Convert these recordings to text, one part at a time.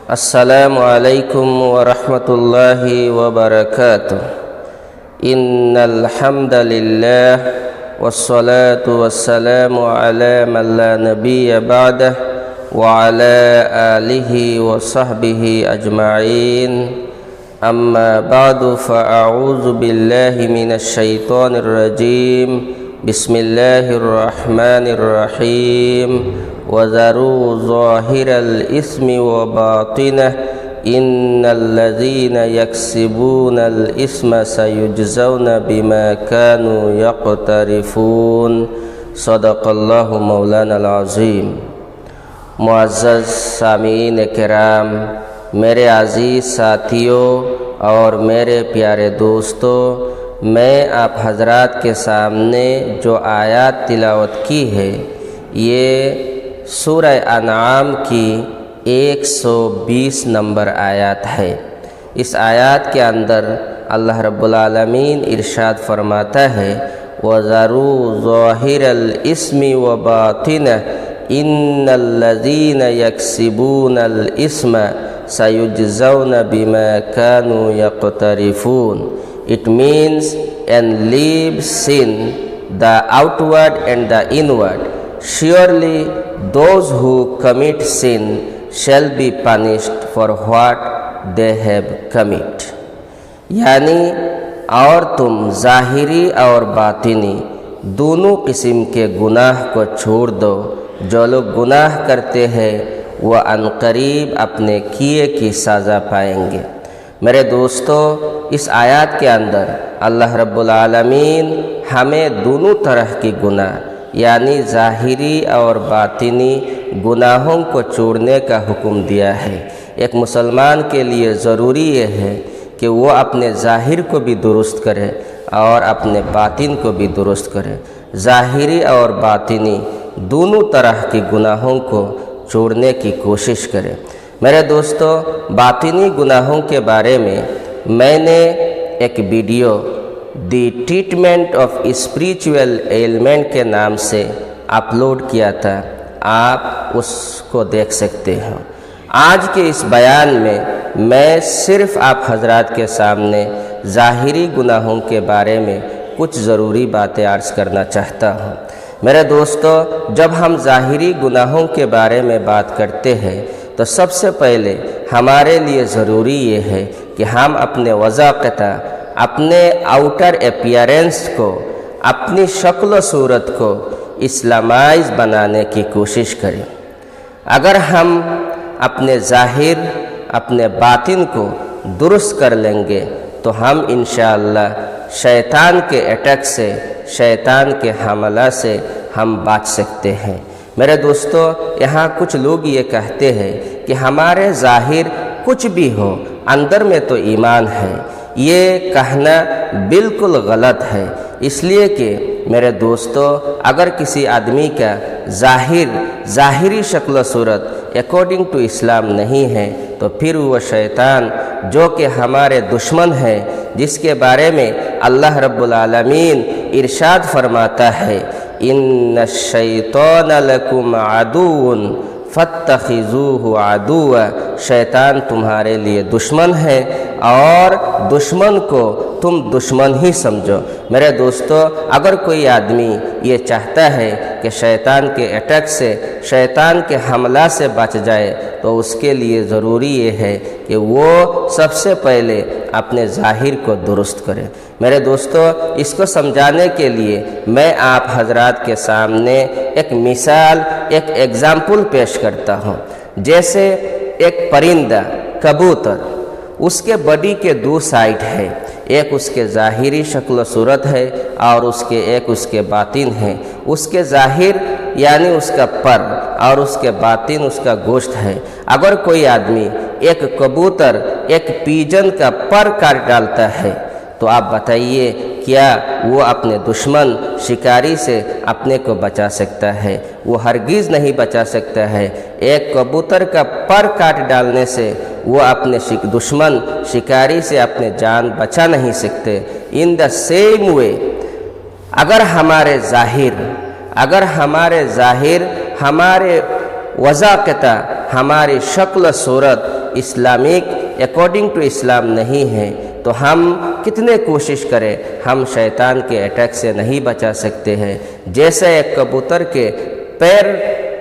السلام علیکم ورحمۃ اللہ وبرکاتہ۔ ان الحمد للہ والصلاة والسلام علی من لا نبی بعدہ وعلی آلہ وصحبہ اجمعین، اما بعد فاعوذ باللہ من الشیطان الرجیم، بسم اللہ الرحمن الرحیم۔ وَذَرُوا ظَاهِرَ الْإِثْمِ وَبَاطِنَهُ إِنَّ الَّذِينَ يَكْسِبُونَ الْإِثْمَ سَيُجْزَوْنَ بِمَا كَانُوا يَقْتَرِفُونَ۔ صدق اللہ مولانا العظیم۔ معزز سامعین کرام، میرے عزیز ساتھیوں اور میرے پیارے دوستوں، میں آپ حضرات کے سامنے جو آیات تلاوت کی ہے یہ سورہ انعام کی 120 نمبر آیات ہے۔ اس آیات کے اندر اللہ رب العالمین ارشاد فرماتا ہے، وَذَرُوا ظَاهِرَ الْإِثْمِ وَبَاطِنَهُ إِنَّ الَّذِينَ يَكْسِبُونَ الْإِثْمَ سَيُجْزَوْنَ بِمَا كَانُوا يَقْتَرِفُونَ۔ It means, and leave sin, the outward and the inward. Surely those who commit sin shall be punished for what they have committed۔ یعنی اور تم ظاہری اور باطنی دونوں قسم کے گناہ کو چھوڑ دو۔ جو لوگ گناہ کرتے ہیں وہ عنقریب اپنے کیے کی سزا پائیں گے۔ میرے دوستو، اس آیات کے اندر اللہ رب العالمین ہمیں دونوں طرح کی گناہ یعنی ظاہری اور باطنی گناہوں کو چھوڑنے کا حکم دیا ہے۔ ایک مسلمان کے لیے ضروری یہ ہے کہ وہ اپنے ظاہر کو بھی درست کرے اور اپنے باطن کو بھی درست کرے۔ ظاہری اور باطنی دونوں طرح کی گناہوں کو چھوڑنے کی کوشش کرے۔ میرے دوستو، باطنی گناہوں کے بارے میں نے ایک video the treatment of spiritual element کے نام سے اپلوڈ کیا تھا، آپ اس کو دیکھ سکتے ہیں۔ آج کے اس بیان میں صرف آپ حضرات کے سامنے ظاہری گناہوں کے بارے میں کچھ ضروری باتیں عرض کرنا چاہتا ہوں۔ میرے دوستو، جب ہم ظاہری گناہوں کے بارے میں بات کرتے ہیں تو سب سے پہلے ہمارے لیے ضروری یہ ہے کہ ہم اپنے وضاقتہ، اپنے آؤٹر اپیئرنس کو، اپنی شکل و صورت کو اسلامائز بنانے کی کوشش کریں۔ اگر ہم اپنے ظاہر، اپنے باطن کو درست کر لیں گے تو ہم انشاءاللہ شیطان کے اٹیک سے، شیطان کے حملہ سے ہم بچ سکتے ہیں۔ میرے دوستو، یہاں کچھ لوگ یہ کہتے ہیں کہ ہمارے ظاہر کچھ بھی ہو، اندر میں تو ایمان ہے۔ یہ کہنا بالکل غلط ہے، اس لیے کہ میرے دوستو، اگر کسی آدمی کا ظاہری شکل و صورت اکارڈنگ ٹو اسلام نہیں ہے تو پھر وہ شیطان جو کہ ہمارے دشمن ہے، جس کے بارے میں اللہ رب العالمین ارشاد فرماتا ہے، ان الشیطان لکم عدو فاتخذوہ عدوا، شیطان تمہارے لیے دشمن ہے اور دشمن کو تم دشمن ہی سمجھو۔ میرے دوستو، اگر کوئی آدمی یہ چاہتا ہے کہ شیطان کے اٹیک سے، شیطان کے حملہ سے بچ جائے تو اس کے لیے ضروری یہ ہے کہ وہ سب سے پہلے اپنے ظاہر کو درست کرے۔ میرے دوستو، اس کو سمجھانے کے لیے میں آپ حضرات کے سامنے ایک مثال، ایک ایگزامپل پیش کرتا ہوں۔ جیسے ایک پرندہ، کبوتر، اس کے باڈی کے دو سائڈ ہے، ایک اس کے ظاہری شکل و صورت ہے اور ایک اس کے باطن ہے۔ اس کے ظاہر یعنی اس کا پر اور اس کے باطن اس کا گوشت ہے۔ اگر کوئی آدمی ایک کبوتر، ایک پیجن کا پر کاٹ ڈالتا ہے تو آپ بتائیے کیا وہ اپنے دشمن شکاری سے اپنے کو بچا سکتا ہے؟ وہ ہرگز نہیں بچا سکتا ہے۔ ایک کبوتر کا پر کاٹ ڈالنے سے وہ اپنے دشمن شکاری سے اپنے جان بچا نہیں سکتے۔ ان دا سیم وے، اگر ہمارے ظاہر، ہمارے وضاقتہ، ہماری شکل صورت اسلامک اکارڈنگ ٹو اسلام نہیں ہے تو ہم کتنے کوشش کریں ہم شیطان کے اٹیک سے نہیں بچا سکتے ہیں۔ جیسے ایک کبوتر کے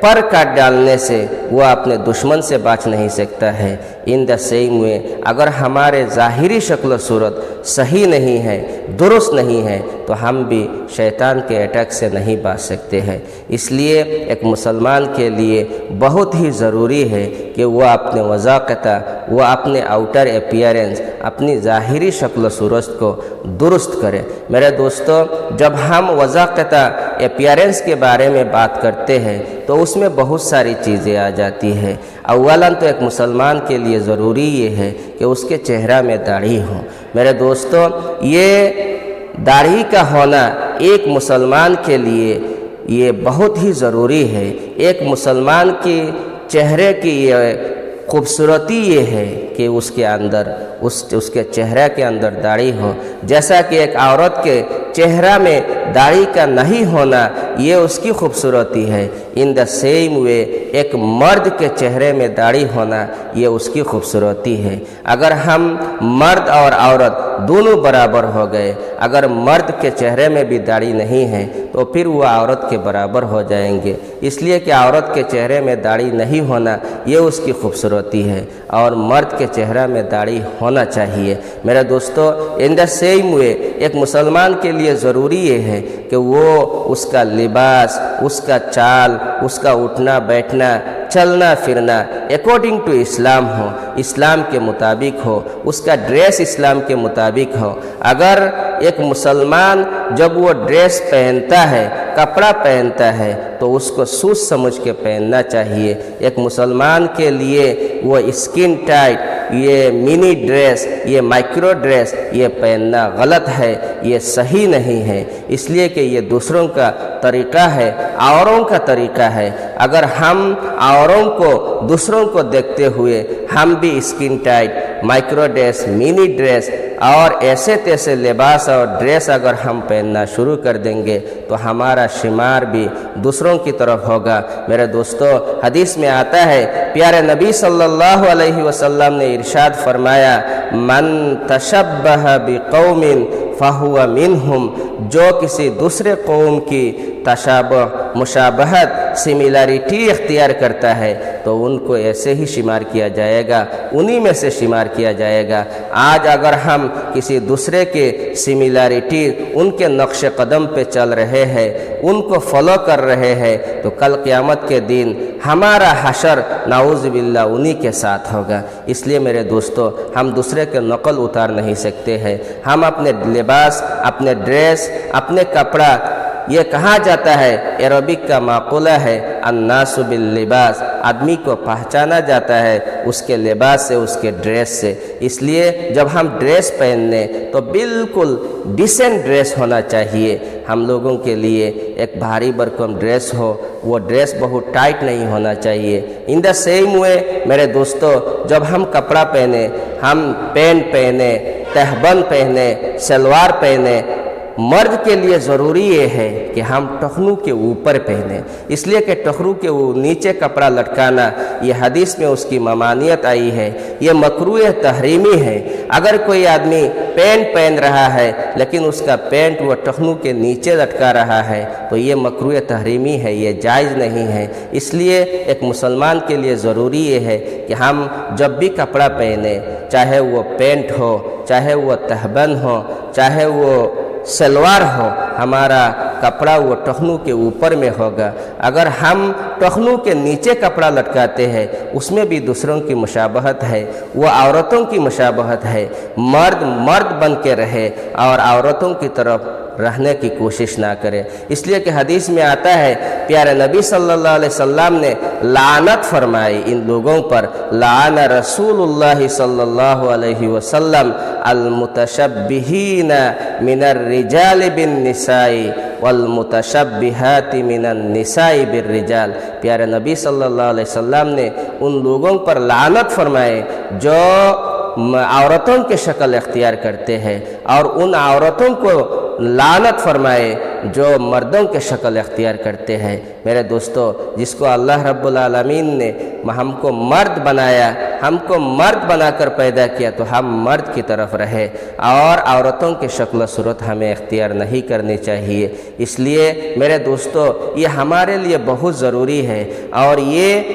پر کاٹ ڈالنے سے وہ اپنے دشمن سے بچ نہیں سکتا ہے، ان دا سیم وے اگر ہمارے ظاہری شکل و صورت صحیح نہیں ہے، درست نہیں ہے، تو ہم بھی شیطان کے اٹیک سے نہیں بچ سکتے ہیں۔ اس لیے ایک مسلمان کے لیے بہت ہی ضروری ہے کہ وہ اپنے وضاقتہ، وہ اپنے آؤٹر اپیئرنس، اپنی ظاہری شکل و صورت کو درست کرے۔ میرے دوستو، جب ہم وضاقتہ اپیئرنس کے بارے میں بات کرتے ہیں تو اس میں بہت ساری چیزیں آ جاتی ہیں۔ اولاً تو ایک مسلمان کے لیے ضروری یہ ہے کہ اس کے چہرہ میں داڑھی ہو۔ میرے دوستو، یہ داڑھی کا ہونا ایک مسلمان کے لیے یہ بہت ہی ضروری ہے۔ ایک مسلمان کی چہرے کی یہ خوبصورتی یہ ہے کہ اس کے اندر اس کے چہرے کے اندر داڑھی ہو، جیسا کہ ایک عورت کے چہرہ میں داڑھی کا نہیں ہونا یہ اس کی خوبصورتی ہے، ان دا سیم وے ایک مرد کے چہرے میں داڑھی ہونا یہ اس کی خوبصورتی ہے۔ اگر ہم مرد اور عورت دونوں برابر ہو گئے، اگر مرد کے چہرے میں بھی داڑھی نہیں ہے تو پھر وہ عورت کے برابر ہو جائیں گے، اس لیے کہ عورت کے چہرے میں داڑھی نہیں ہونا یہ اس کی خوبصورتی ہے اور مرد کے چہرہ میں داڑھی ہونا چاہیے۔ میرے دوستو، ان دا سیم وے ایک مسلمان کے لیے ضروری یہ ہے کہ وہ اس کا لباس، اس کا چال، اس کا اٹھنا بیٹھنا، چلنا پھرنا اکارڈنگ ٹو اسلام ہو، اسلام کے مطابق ہو، اس کا ڈریس اسلام کے مطابق ہو۔ اگر ایک مسلمان جب وہ ڈریس پہنتا ہے، کپڑا پہنتا ہے تو اس کو سوچ سمجھ کے پہننا چاہیے۔ ایک مسلمان کے لیے وہ اسکن ٹائٹ، یہ منی ڈریس، یہ مائکرو ڈریس یہ پہننا غلط ہے، یہ صحیح نہیں ہے، اس لیے کہ یہ دوسروں کا طریقہ ہے، اوروں کا طریقہ ہے۔ اگر ہم اوروں کو، دوسروں کو دیکھتے ہوئے ہم بھی اسکن ٹائٹ، مائکرو ڈریس، منی ڈریس اور ایسے تیسے لباس اور ڈریس اگر ہم پہننا شروع کر دیں گے تو ہمارا شمار بھی دوسروں کی طرف ہوگا۔ میرے دوستو، حدیث میں آتا ہے، پیارے نبی صلی اللہ علیہ وسلم نے ارشاد فرمایا، من تشبہ بقوم فہو منہم، جو کسی دوسرے قوم کی تشابہ، مشابہت، سملیرٹی اختیار کرتا ہے تو ان کو ایسے ہی شمار کیا جائے گا، انہی میں سے شمار کیا جائے گا۔ آج اگر ہم کسی دوسرے کے سملیرٹی، ان کے نقش قدم پہ چل رہے ہیں، ان کو فالو کر رہے ہیں تو کل قیامت کے دن ہمارا حشر نعوذ باللہ انہی کے ساتھ ہوگا۔ اس لیے میرے دوستو، ہم دوسرے کے نقل اتار نہیں سکتے ہیں۔ ہم اپنے لباس، اپنے ڈریس، اپنے کپڑا، یہ کہا جاتا ہے، عربک کا مقولہ ہے، الناس باللباس، آدمی کو پہچانا جاتا ہے اس کے لباس سے، اس کے ڈریس سے۔ اس لیے جب ہم ڈریس پہننے تو بالکل ڈیسنٹ ڈریس ہونا چاہیے۔ ہم لوگوں کے لیے ایک بھاری بھرکم ڈریس ہو، وہ ڈریس بہت ٹائٹ نہیں ہونا چاہیے۔ ان دا سیم وے میرے دوستو، جب ہم کپڑا پہنے، ہم پینٹ پہنے، تہبند پہنے، شلوار پہنے، مرد کے لیے ضروری یہ ہے کہ ہم ٹخنوں کے اوپر پہنیں، اس لیے کہ ٹخنوں کے نیچے کپڑا لٹکانا یہ حدیث میں اس کی ممانعت آئی ہے، یہ مکروہ تحریمی ہے۔ اگر کوئی آدمی پینٹ پہن رہا ہے لیکن اس کا پینٹ وہ ٹخنوں کے نیچے لٹکا رہا ہے تو یہ مکروہ تحریمی ہے، یہ جائز نہیں ہے۔ اس لیے ایک مسلمان کے لیے ضروری یہ ہے کہ ہم جب بھی کپڑا پہنیں، چاہے وہ پینٹ ہو، چاہے وہ تہبند ہو، چاہے وہ سلوار ہو، ہمارا کپڑا وہ ٹخنوں کے اوپر میں ہوگا۔ اگر ہم ٹخنوں کے نیچے کپڑا لٹکاتے ہیں اس میں بھی دوسروں کی مشابہت ہے، وہ عورتوں کی مشابہت ہے۔ مرد مرد بن کے رہے اور عورتوں کی طرف رہنے کی کوشش نہ کرے۔ اس لیے کہ حدیث میں آتا ہے، پیارے نبی صلی اللہ علیہ وسلم نے لعنت فرمائی ان لوگوں پر، لعن رسول اللہ صلی اللہ علیہ وسلم المتشبہین من الرجال بالنساء والمتشبہات من النساء بالرجال۔ پیارے نبی صلی اللہ علیہ وسلم نے ان لوگوں پر لعنت فرمائے جو عورتوں کے شکل اختیار کرتے ہیں اور ان عورتوں کو لعنت فرمائے جو مردوں کے شکل اختیار کرتے ہیں۔ میرے دوستو، جس کو اللہ رب العالمین نے ہم کو مرد بنایا، ہم کو مرد بنا کر پیدا کیا، تو ہم مرد کی طرف رہے اور عورتوں کے شکل و صورت ہمیں اختیار نہیں کرنی چاہیے۔ اس لیے میرے دوستو، یہ ہمارے لیے بہت ضروری ہے، اور یہ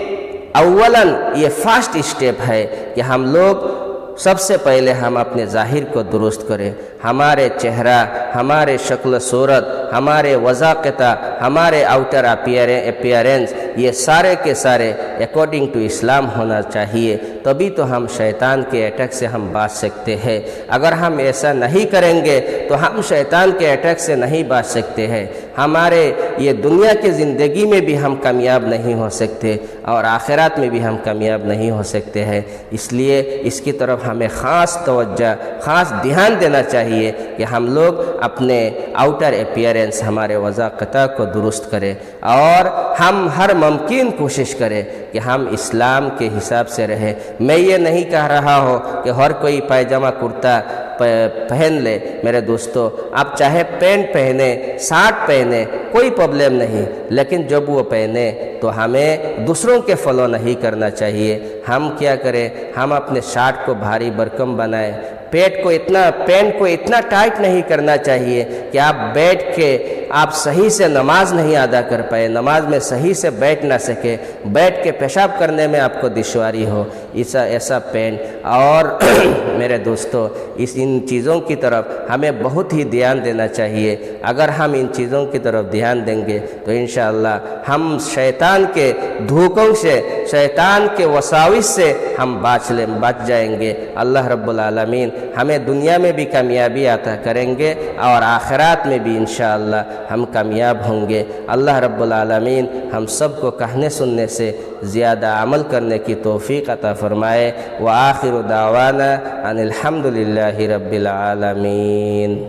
اولاً یہ فرسٹ اسٹیپ ہے کہ ہم لوگ سب سے پہلے ہم اپنے ظاہر کو درست کریں۔ ہمارے چہرہ، ہمارے شکل و صورت، ہمارے وضاقتہ، ہمارے آؤٹر اپیئرنس، یہ سارے کے سارے اکارڈنگ ٹو اسلام ہونا چاہیے، تبھی تو ہم شیطان کے اٹیک سے ہم بچ سکتے ہیں۔ اگر ہم ایسا نہیں کریں گے تو ہم شیطان کے اٹیک سے نہیں بچ سکتے ہیں۔ ہمارے یہ دنیا کی زندگی میں بھی ہم کامیاب نہیں ہو سکتے، اور آخرات میں بھی ہم کامیاب نہیں ہو سکتے ہیں۔ اس لیے اس کی طرف ہمیں خاص توجہ، خاص دھیان دینا چاہیے کہ ہم لوگ اپنے آؤٹر اپیئرنس، ہمارے وضاقتہ کو درست کریں، اور ہم ہر ممکن کوشش کریں کہ ہم اسلام کے حساب سے رہیں۔ میں یہ نہیں کہہ رہا ہوں کہ ہر کوئی پائجامہ کرتا پہن لے۔ میرے دوستو، آپ چاہے پینٹ پہنے، شارٹ پہنے، کوئی پرابلم نہیں، لیکن جب وہ پہنے تو ہمیں دوسروں کے فالو نہیں کرنا چاہیے۔ ہم کیا کریں؟ ہم اپنے شارٹ کو بھاری بھرکم بنائیں، پینٹ کو اتنا ٹائٹ نہیں کرنا چاہیے کہ آپ بیٹھ کے آپ صحیح سے نماز نہیں ادا کر پائے، نماز میں صحیح سے بیٹھ نہ سکے، بیٹھ کے پیشاب کرنے میں آپ کو دشواری ہو، ایسا پینٹ۔ اور میرے دوستو، ان چیزوں کی طرف ہمیں بہت ہی دھیان دینا چاہیے۔ اگر ہم ان چیزوں کی طرف دھیان دیں گے تو انشاءاللہ ہم شیطان کے دھوکوں سے، شیطان کے وساوس سے ہم بچ جائیں گے۔ اللہ رب العالمین ہمیں دنیا میں بھی کامیابی عطا کریں گے، اور آخرات میں بھی انشاءاللہ ہم کامیاب ہوں گے۔ اللہ رب العالمین ہم سب کو کہنے سننے سے زیادہ عمل کرنے کی توفیق عطا فرمائے۔ وآخر دعوانا ان الحمد للہ رب العالمین۔